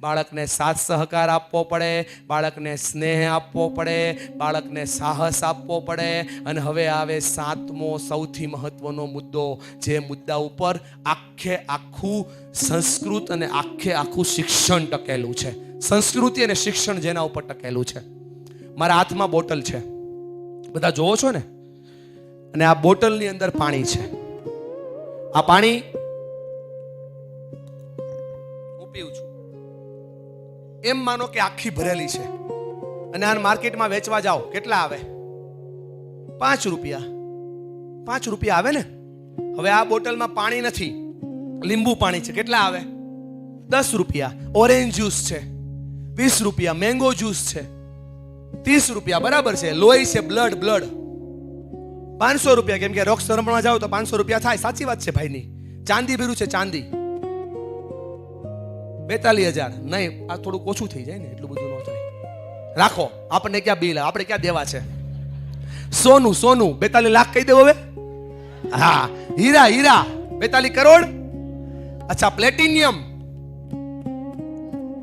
બાળકને સાથ સહકાર આપવો પડે, બાળકને સ્નેહ આપવો પડે, બાળકને સાહસ આપવો પડે. અને હવે આવે 7મો સૌથી મહત્વનો મુદ્દો, જે મુદ્દા ઉપર આખે આખું સંસ્કૃત અને આખે આખું શિક્ષણ ટકેલું છે. સંસ્કૃતિ અને શિક્ષણ જેના ઉપર ટકેલું છે. મારા હાથમાં બોટલ છે, બધા જોવો છો ને, અને આ બોટલની અંદર પાણી છે. આ પાણી હું પીઉં છું, એમ માનો કે આખી ભરેલી છે, અને આ માર્કેટમાં વેચવા જાઓ કેટલા આવે? 5 રૂપિયા. 5 રૂપિયા આવે ને. હવે આ બોટલમાં પાણી નથી, લીંબુ પાણી છે, કેટલા આવે? 10 રૂપિયા. ઓરેન્જ જ્યુસ છે 20 રૂપિયા, મેંગો જ્યુસ છે 30 રૂપિયા, બરાબર છે. લોહી છે, બ્લડ 500 રૂપિયા, કેમ કે રોક રમવા જાવ તો 500 રૂપિયા થાય. સાચી વાત છે ભાઈની. ચાંદી ભર્યું છે, ચાંદી 42,000. નહીં, આ થોડું ઓછું થઈ જાય ને, એટલું બધું ન થાય. રાખો, આપણને ક્યાં બિલ, આપણે ક્યાં દેવા છે. સોનું 42 લાખ કહી દેવો હવે. હા, હીરા 42 કરોડ. અચ્છા, પ્લેટિનિયમ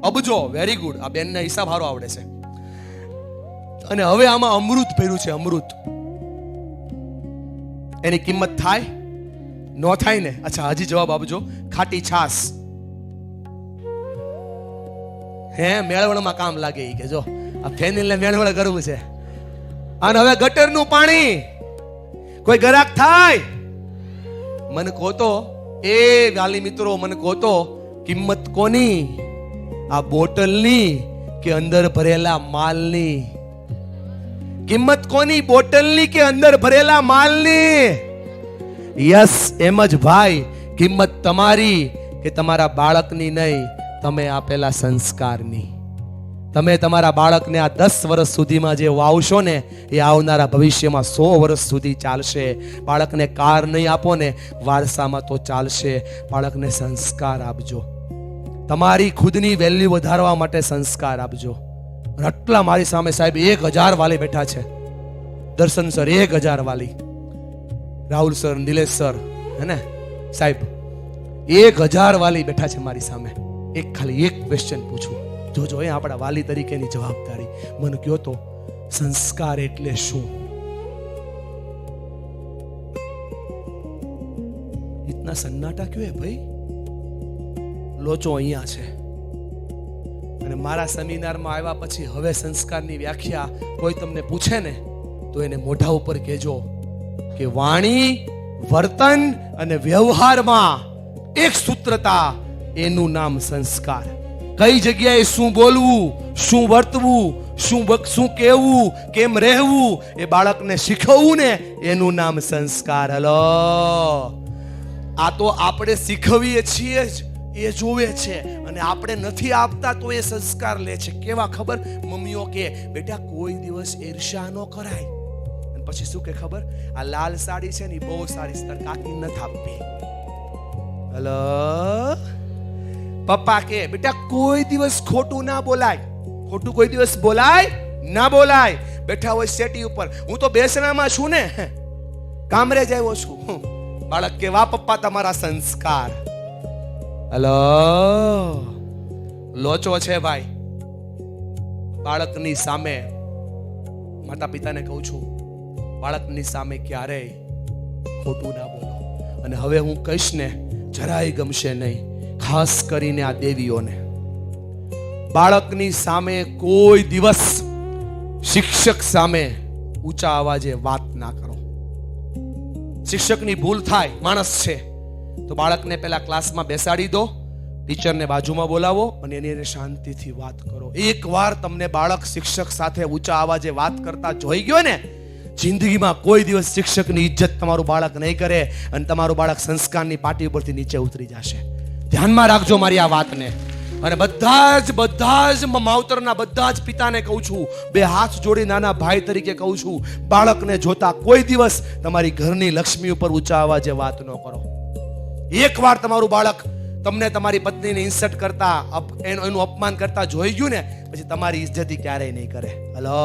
અબજો. વેરી ગુડ, આ બેનને હિસાબ સારો આવડે છે. અને હવે આમાં અમૃત ભર્યું છે, અમૃત. એની કિંમત થાય ન થાય ને? અચ્છા, હજી જવાબ આપજો. ખાટી છાસ. હે, મેળવણમાં કામ લાગે ઈ કે જો આ ફેનિલ ને મેળવણ કરવું છે. અને હવે ગટરનું પાણી. કોઈ ગરાક થાય? મને કહો તો, એ વાલી મિત્રો, મને કહો તો, કિંમત કોની? આ બોટલની કે અંદર ભરેલા માલની? કિંમત કોની? બોટલની કે અંદર ભરેલા માલની? યસ, એમ જ ભાઈ. કિંમત તમારી કે તમારા બાળકની નહીં, તમે આપેલા સંસ્કારની. તમે તમારા બાળકને આ 10 વર્ષ સુધીમાં જે વાવશો ને, એ આવનારા ભવિષ્યમાં 100 વર્ષ સુધી ચાલશે. બાળકને કાર નહીં આપો ને, વારસામાં તો ચાલશે. બાળકને સંસ્કાર આપજો. તમારી ખુદની વેલ્યુ વધારવા માટે સંસ્કાર આપજો. આટલા મારી સામે સાહેબ 1000 વાલી બેઠા છે. દર્શન સર 1000 વાલી, રાહુલ સર, નિલેશ સર, હે ને સાહેબ, 1000 વાલી બેઠા છે મારી સામે. ખાલી એક ક્વેશ્ચન પૂછું, જોજો એ આપણા વાલી તરીકેની જવાબદારી. મને કહો તો, સંસ્કાર એટલે શું? ઇતના સન્નાટા ક્यों है ભાઈ? લોચો અહીંયા છે. અને મારા સેમિનારમાં આવ્યા પછી હવે સંસ્કારની વ્યાખ્યા કોઈ તમને પૂછે ને, તો એને મોઢા ઉપર કહેજો કે વાણી, વર્તન અને વ્યવહારમાં એક સૂત્રતા, એનું નામ સંસ્કાર. કઈ જગ્યાએ શું બોલવું, શું વર્તવું, શું કહેવું, કેમ રહેવું, એ બાળકને શીખવવું ને, એનું નામ સંસ્કાર. હલો, આ તો આપણે શીખવીએ છીએ જ, એ જોવે છે, અને આપણે નથી આપતા તો એ સંસ્કાર લે છે. કેવા ખબર? મમ્મીઓ કે બેટા કોઈ દિવસ ઈર્ષ્યા ન કરાય. અને પછી શું કે ખબર? આ લાલ સાડી છે ને, બહુ સારી છે, તાર કાકી નથી આપવી. હલો, પપ્પા કે બેટા કોઈ દિવસ ખોટું ના બોલાય. ખોટું કોઈ દિવસ બોલાય ના બોલાય. બેઠા હોય સેટી ઉપર, હું તો બેસણામાં છું ને, કામરેજ આવ્યો છું. બાળક કે વાહ પપ્પા, તમારા સંસ્કાર. હલો, લોચો છે ભાઈ. બાળકની સામે, માતા પિતાને કહું છું, બાળકની સામે ક્યારેય ખોટું ના બોલો. અને હવે હું કહીશ ને, જરાય ગમશે નહીં, ખાસ કરીને આ દેવીઓને. બાળકની સામે કોઈ દિવસ શિક્ષક સામે ઊંચા અવાજે વાત ના કરો. શિક્ષકની ભૂલ થાય, માણસ છે, તો બાળકને પહેલા ક્લાસમાં બેસાડી દો, ટીચરને બાજુમાં બોલાવો અને એની શાંતિથી વાત કરો. એકવાર તમને બાળક શિક્ષક સાથે ઊંચા અવાજે વાત કરતા જોઈ ગયો ને, જિંદગીમાં કોઈ દિવસ શિક્ષકની ઇજ્જત તમારું બાળક નહીં કરે, અને તમારું બાળક સંસ્કારની પાટી ઉપરથી નીચે ઉતરી જશે. ધ્યાનમાં રાખજો મારી આ વાતને. અને બધા જ માવતરના બધા જ પિતાને કહું છું, બે હાથ જોડી નાના ભાઈ તરીકે કહું છું, બાળકને જોતા કોઈ દિવસ તમારી ઘરની લક્ષ્મી ઉપર ઊંચા અવાજે વાત ન કરો. એકવાર તમારું બાળક તમને તમારી પત્નીને ઇન્સલ્ટ કરતા, એનું અપમાન કરતા જોઈ ગયું ને, પછી તમારી ઇજ્જત ક્યારેય નહીં કરે. હલો,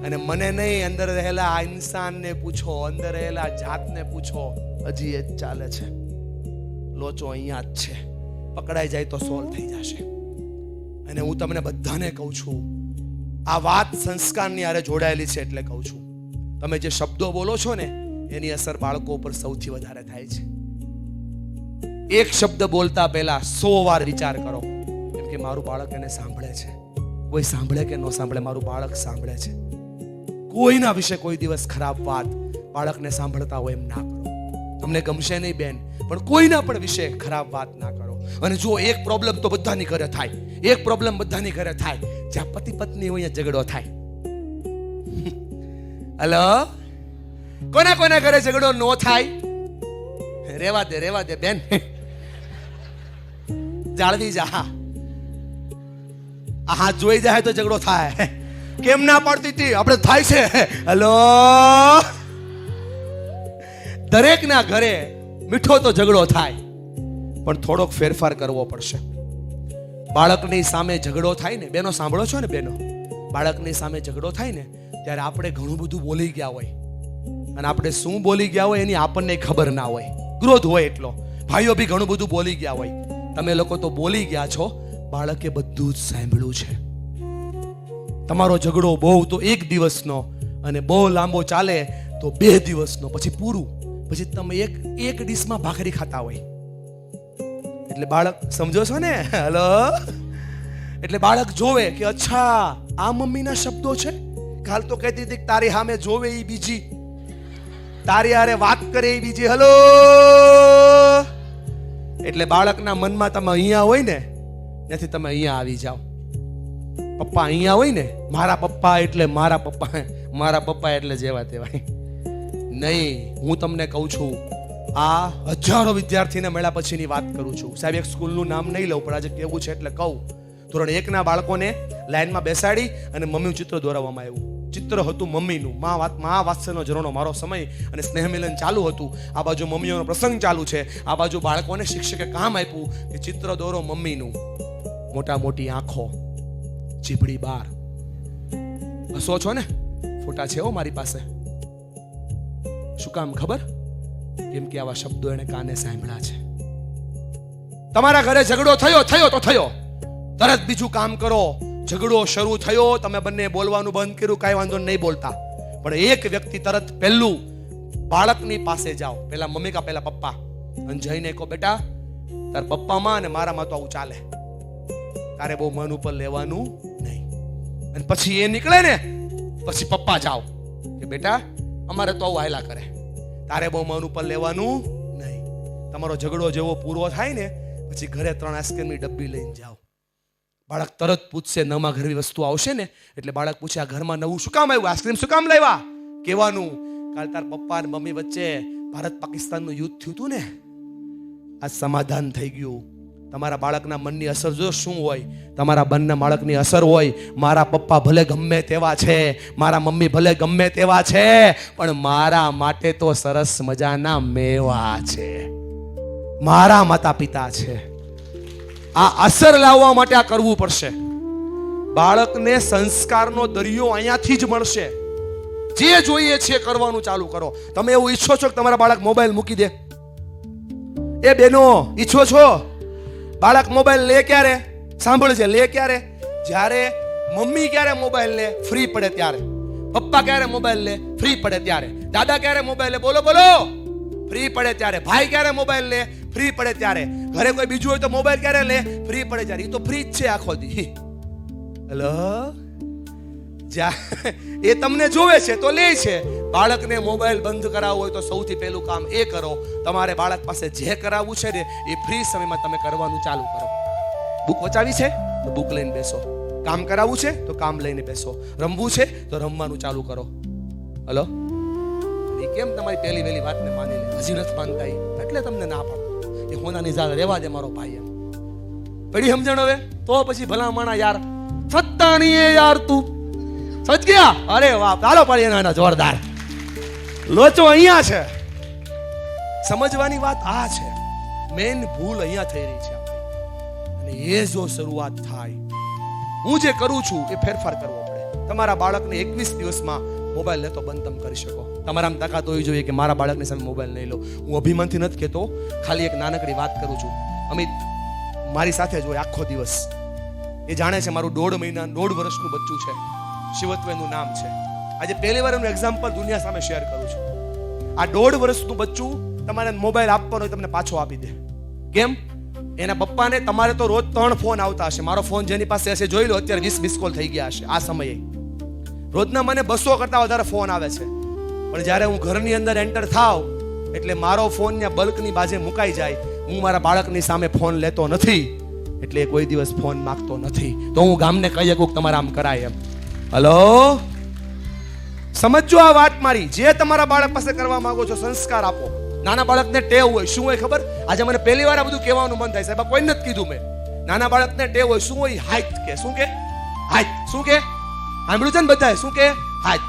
અને મને નહીં, અંદર રહેલા આ ઇન્સાનને પૂછો, અંદર રહેલા જાતને પૂછો, હજી એ જ ચાલે છે. લોચો અહીંયા જ છે. પકડાઈ જાય તો સોલ્વ થઈ જશે. અને હું તમને બધાને કહું છું, આ વાત સંસ્કારની હારે જોડાયેલી છે એટલે કહું છું. તમે જે શબ્દો બોલો છો ને એની અસર બાળકો ઉપર સૌથી વધારે થાય છે. એક શબ્દ બોલતા પહેલા 100 વાર વિચાર કરો, કેમ કે મારું બાળક એને સાંભળે છે. કોઈ સાંભળે કે ન સાંભળે, મારું બાળક સાંભળે છે. કોઈના વિશે કોઈ દિવસ ખરાબ વાત બાળકને સાંભળતા હોય એમ ના કરો. તમને ગમશે નહીં બેન, પણ કોઈના પણ વિશે ખરાબ વાત ના કરો. અને જો એક પ્રોબ્લેમ તો બધાની ઘરે થાય, એક પ્રોબ્લેમ બધાની ઘરે થાય. જ્યાં પતિ પત્ની હોય ઝઘડો થાય. હલો, કોના કોના ઘરે ઝઘડો ન થાય? રેવા દે બેન, જાળવી જા. આ હાથ જોઈ જાય તો ઝઘડો થાય. કેમ ના પડતી હતી? આપણે થાય છે. હલો, દરેકના ઘરે મીઠો તો ઝઘડો થાય, પણ થોડોક ફેરફાર કરવો પડશે. બાળકની સામે ઝઘડો થાય ને, બેનો સાંભળો છો ને બેનો, બાળકની સામે ઝઘડો થાય ને ત્યારે આપણે ઘણું બધું બોલી ગયા હોય, અને આપણે શું બોલી ગયા હોય એની આપણને ખબર ના હોય. ક્રોધ હોય એટલો. ભાઈઓ બી ઘણું બધું બોલી ગયા હોય. તમે લોકો તો બોલી ગયા છો, બાળકે બધું જ સાંભળ્યું છે. તમારો ઝઘડો બહુ તો 1 દિવસનો, અને બહુ લાંબો ચાલે તો 2 દિવસનો, પછી પૂરું. પછી તમે એક ડીશમાં ભાખરી ખાતા હોય. એટલે બાળક, સમજો છો ને? હલો, એટલે બાળક જોવે કે અચ્છા આ મમ્મીના શબ્દો છે. કાલ તો કહેતી હતી તારી સામે જોવે એ બીજી, તારી હારે વાત કરે એ બીજી. હલો, એટલે બાળકના મનમાં તમે અહીંયા હોય ને ત્યાંથી તમે અહીંયા આવી જાઓ. પપ્પા અહીંયા હોય ને, મારા પપ્પા એટલે મારા પપ્પા, મારા પપ્પા એટલે જેવા તેવા નહીં. હું તમને કહું છું, આ હજારો વિદ્યાર્થીને મળ્યા પછીની વાત કરું છું. સાહેબ, એક સ્કૂલનું નામ નહીં લઉં, પણ આજે કેવું છે એટલે કહું. ધોરણ 1 ના બાળકોને લાઈનમાં બેસાડી અને મમ્મીનું ચિત્ર દોરાવવામાં આવ્યું. ચિત્ર હતું મમ્મીનું. મા વાત્સલ્યનો ઝરણો મારો સમય અને સ્નેહ મિલન ચાલુ હતું. આ બાજુ મમ્મીઓનો પ્રસંગ ચાલુ છે, આ બાજુ બાળકોને શિક્ષકે કામ આપ્યું કે ચિત્ર દોરો મમ્મીનું. મોટા મોટી આંખો, ચીપડી બાર. હસો છો ને? ફોટા છે હો મારી પાસે. શું કામ ખબર? કેમ કે આવા શબ્દો એને કાને સાંભળ્યા છે. તમારા ઘરે ઝઘડો થયો તો થયો, તરત બીજું કામ કરો. ઝઘડો શરૂ થયો, તમે બંને બોલવાનું બંધ કર્યું, કાંઈ વાંધો નહીં બોલતા, પણ એક વ્યક્તિ તરત પહેલું બાળકની પાસે જાઓ. પહેલા મમ્મી કા પહેલા પપ્પા, અને જઈને કહો બેટા તાર પપ્પામાં અને મારામાં તો આવું ચાલે, તારે બહુ મન ઉપર લેવાનું નહીં. અને પછી એ નીકળે ને પછી પપ્પા જાઓ કે બેટા અમારે તો આવું હાયલા કરે, તારે બહુ મન ઉપર લેવાનું નહીં. તમારો ઝઘડો જેવો પૂરો થાય ને પછી ઘરે 3 આઈસ્ક્રીમની ડબ્બી લઈને જાઓ. બાળક તરત પૂછશે નવા ઘરની વસ્તુ આવશે ને એટલે બાળક પૂછે આ ઘરમાં નવું શું કામ આવ્યું, આઈસ્ક્રીમ શું કામ લાવ્યા? કહેવાનું કાલ તાર પપ્પા અને મમ્મી વચ્ચે ભારત પાકિસ્તાનનું યુદ્ધ થયું હતું ને, આ સમાધાન થઈ ગયું. તમારા બાળકના મનની અસર જો શું હોય, તમારા બંને બાળકની અસર હોય, મારા પપ્પા ભલે ગમે તેવા છે, મારા મમ્મી ભલે ગમે તેવા છે, પણ મારા માટે તો સરસ મજાના મેવા છે, મારા માતા પિતા છે. આ અસર લાવવા માટે આ કરવું પડશે. બાળકને સંસ્કારનો દરિયો અહીંયાથી જ મળશે. જે જોઈએ છે કરવાનું ચાલુ કરો. તમે એવું ઈચ્છો છો કે તમારા બાળક મોબાઈલ મૂકી દે? એ બેનો, ઈચ્છો છો બાળક મોબાઈલ લે ક્યારે? સાંભળજે, લે ક્યારે? જ્યારે મમ્મી ક્યારે મોબાઈલ લે? ફ્રી પડે ત્યારે. પપ્પા ક્યારે મોબાઈલ લે? ફ્રી પડે ત્યારે. દાદા ક્યારે મોબાઈલ લે? બોલો બોલો, ફ્રી પડે ત્યારે. ભાઈ ક્યારે મોબાઈલ લે? ફ્રી પડે ત્યારે. ઘરે કોઈ બીજું હોય તો મોબાઈલ ક્યારે લે? ફ્રી પડે ત્યારે. એ તો ફ્રી જ છે આખો દી. હેલો, એ તમને જોવે છે તો લે છે. બાળકને મોબાઈલ બંધ કરાવવો હોય તો સૌથી પહેલું કામ એ કરો, તમારે બાળક પાસે જે કરાવવું છે ને એ ફ્રી સમયમાં તમે કરવાનું ચાલુ કરો. બુક વચાવી છે તો બુક લઈને બેસો, કામ કરાવવું છે તો કામ લઈને બેસો, રમવું છે તો રમવાનું ચાલુ કરો. હલો, એ કેમ તમારી પહેલી વહેલી વાતને માની લે? હજી નથી માનતા એટલે તમને ના પાડો એ હોનાની ઝાડ રહેવા દે મારો ભાઈ. એમ પડી સમજણ હવે તો પછી ભલા માણા યાર સત્તા નહીં યાર, તું સમજ ગયા? અરે વાહ, ચાલો પાડી એના જોરદાર. લોચો અહીંયા છે. સમજવાની વાત આ છે. મેન ભૂલ અહીંયા થઈ રહી છે આપણી. અને એ જો શરૂઆત થાય, હું જે કરું છું એ ફેરફાર કરવો પડે. તમારા બાળકને 21 દિવસમાં મોબાઈલ લેતો બંધ તમે કરી શકો. તમારામાં તાકાત હોવી જોઈએ કે મારા બાળકની સામે મોબાઈલ નહીં લો. હું અભિમાનથી નથી કહેતો, ખાલી એક નાનકડી વાત કરું છું. અમિત મારી સાથે જ હોય આખો દિવસ. એ જાણે છે મારું 1.5 વર્ષનું બચ્ચું છે, શિવત્વનું નામ છે. આજે પહેલી વાર એનું એક્ઝામ્પલ દુનિયા સામે શેર કરું છું. આ 1.5 વર્ષનું બચ્ચું તમારે મોબાઈલ આપવાનો હોય તમને પાછો આપી દે. કેમ? એના પપ્પાને તમારે તો રોજ 3 ફોન આવતા હશે. મારો ફોન જેની પાસે હશે જોઈ લો, અત્યારે 20 મિસ કોલ થઈ ગયા હશે આ સમયે. રોજના મને 200 કરતા વધારે ફોન આવે છે. પણ જ્યારે હું ઘરની અંદર એન્ટર થાવ એટલે મારો ફોન ત્યાં બલ્કની બાજે મુકાઈ જાય. હું મારા બાળકની સામે ફોન લેતો નથી, એટલે કોઈ દિવસ ફોન માંગતો નથી. તો હું ગામને કહી શકું તમારે આમ કરાય એમ. હલો, સમજો આ વાત મારી. જે તમારા બાળક પાસે કરવા માંગો છો સંસ્કાર આપો. નાના બાળકને ટેવ હોય, શું હોય ખબર? આજે મને પહેલી વાર આ બધું કહેવાનું મન થાય સાહેબ, કોઈ નથી કીધું મેં. નાના બાળકને ટેવ હોય, શું હોય? હાઈટ કે શું કે હાઈટ, શું કે સાંભળ્યું છે ને બધાએ, શું કે હાઈટ.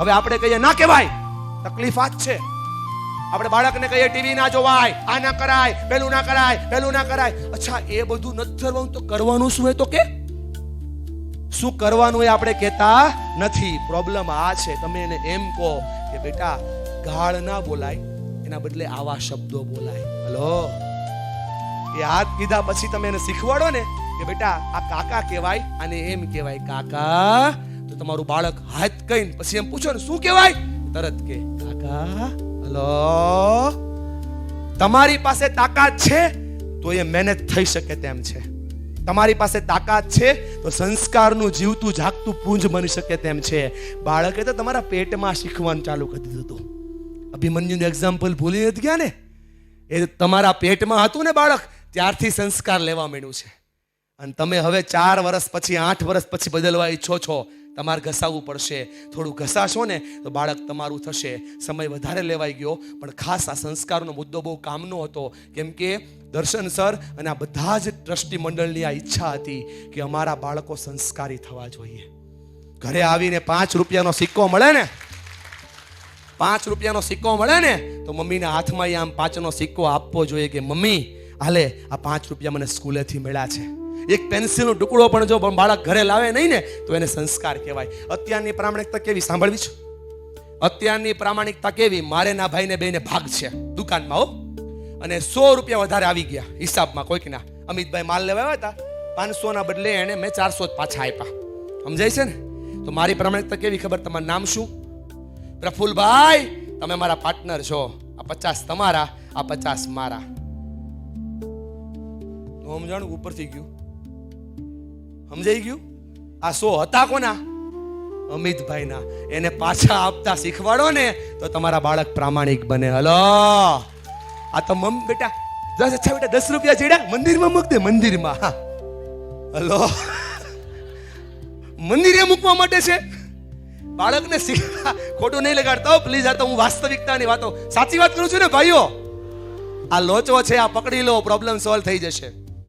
હવે આપણે કહીએ ના કહેવાય, તકલીફ આ જ છે. આપણે બાળકને કહીએ ટીવી ના જોવાય, આ ના કરાય, પેલું ના કરાય, પેલું ના કરાય. અચ્છા, એ બધું નથી કરવાનું તો કરવાનું શું હોય? તો કે શું કરવાનું એ આપણે કહેતા નથી. પ્રોબ્લેમ આ છે. તમે એને એમ કહો કે બેટા ગાળ ના બોલાય, એના બદલે આવા શબ્દો બોલાય. હલો, એ હાથ કીધા પછી તમે એને શીખવાડો ને કે બેટા આ કાકા કહેવાય, આને એમ કહેવાય કાકા, તો તમારું બાળક હાથ કહીને પછી એમ પૂછો ને શું કહેવાય, તરત કે કાકા. હલો, તમારી પાસે તાકાત છે તો એ મહેનત થઈ શકે તેમ છે. તમારી પાસે તાકાત છે તો સંસ્કારનું જીવતું જાગતું પુંજ બની શકે તેમ છે. બાળકે તો તમારા પેટમાં શીખવાનું ચાલુ કરી દીધું હતું. અભિમન્યુનું એક્ઝામ્પલ ભૂલી નથી ગયા ને? એ તમારા પેટમાં હતું ને બાળક, ત્યારથી સંસ્કાર લેવા માંડ્યું છે. અને તમે હવે 4 વર્ષ પછી 8 વર્ષ પછી બદલવા ઈચ્છો છો. તમારે ઘસાવવું પડશે. થોડું ઘસાશો ને તો બાળક તમારું થશે. સમય વધારે લેવાઈ ગયો, પણ ખાસ આ સંસ્કારનો મુદ્દો બહુ કામનો હતો. કેમ કે દર્શન સર અને આ બધા જ ટ્રસ્ટી મંડળની આ ઈચ્છા હતી કે અમારા બાળકો સંસ્કારી થવા જોઈએ. ઘરે આવીને 5 રૂપિયાનો સિક્કો મળે ને, 5 રૂપિયાનો સિક્કો મળે ને તો મમ્મીના હાથમાં આમ 5નો સિક્કો આપવો જોઈએ કે મમ્મી હાલે આ 5 રૂપિયા મને સ્કૂલેથી મળ્યા છે. એક પેન્સિલનો ટુકડો પણ જો બાળક ઘરે લાવે નહીં ને તો એને સંસ્કાર કહેવાય. અત્યારની પ્રામાણિકતા કેવી સાંભળવી છે? અત્યારની પ્રામાણિકતા કેવી? મારે ના ભાઈને બેને ભાગ છે દુકાનમાં, હો, અને 100 રૂપિયા વધારે આવી ગયા હિસાબમાં કોઈકના. અમિતભાઈ માલ લેવા આવ્યા હતા, 500 ના બદલે એને મેં 400 પાછા આપ્યા. સમજાય છે ને? તો મારી પ્રામાણિકતા કેવી ખબર? તમારું નામ શું? પ્રફુલભાઈ, તમે મારા પાર્ટનર છો. આ 50 તમારા, આ 50 મારા. સમજાણું? ઉપરથી ગયું, સમજાઈ ગયું? આ 100 હતા કોના? અમિતભાઈના. એને પાછા આપતા શીખવાડો ને તો તમારા બાળક પ્રામાણિક બને. હલો, આ તો બેટા 10 રૂપિયા ચડ્યા, મંદિરમાં મૂક દે, મંદિરમાં. હા, હલો, મંદિરે મૂકવા માટે છે. બાળકને ખોટું નહીં લગાડતા પ્લીઝ. આ તો હું વાસ્તવિકતાની વાતો, સાચી વાત કરું છું ને ભાઈઓ. આ લોચો છે, આ પકડી લો, પ્રોબ્લેમ સોલ્વ થઈ જશે.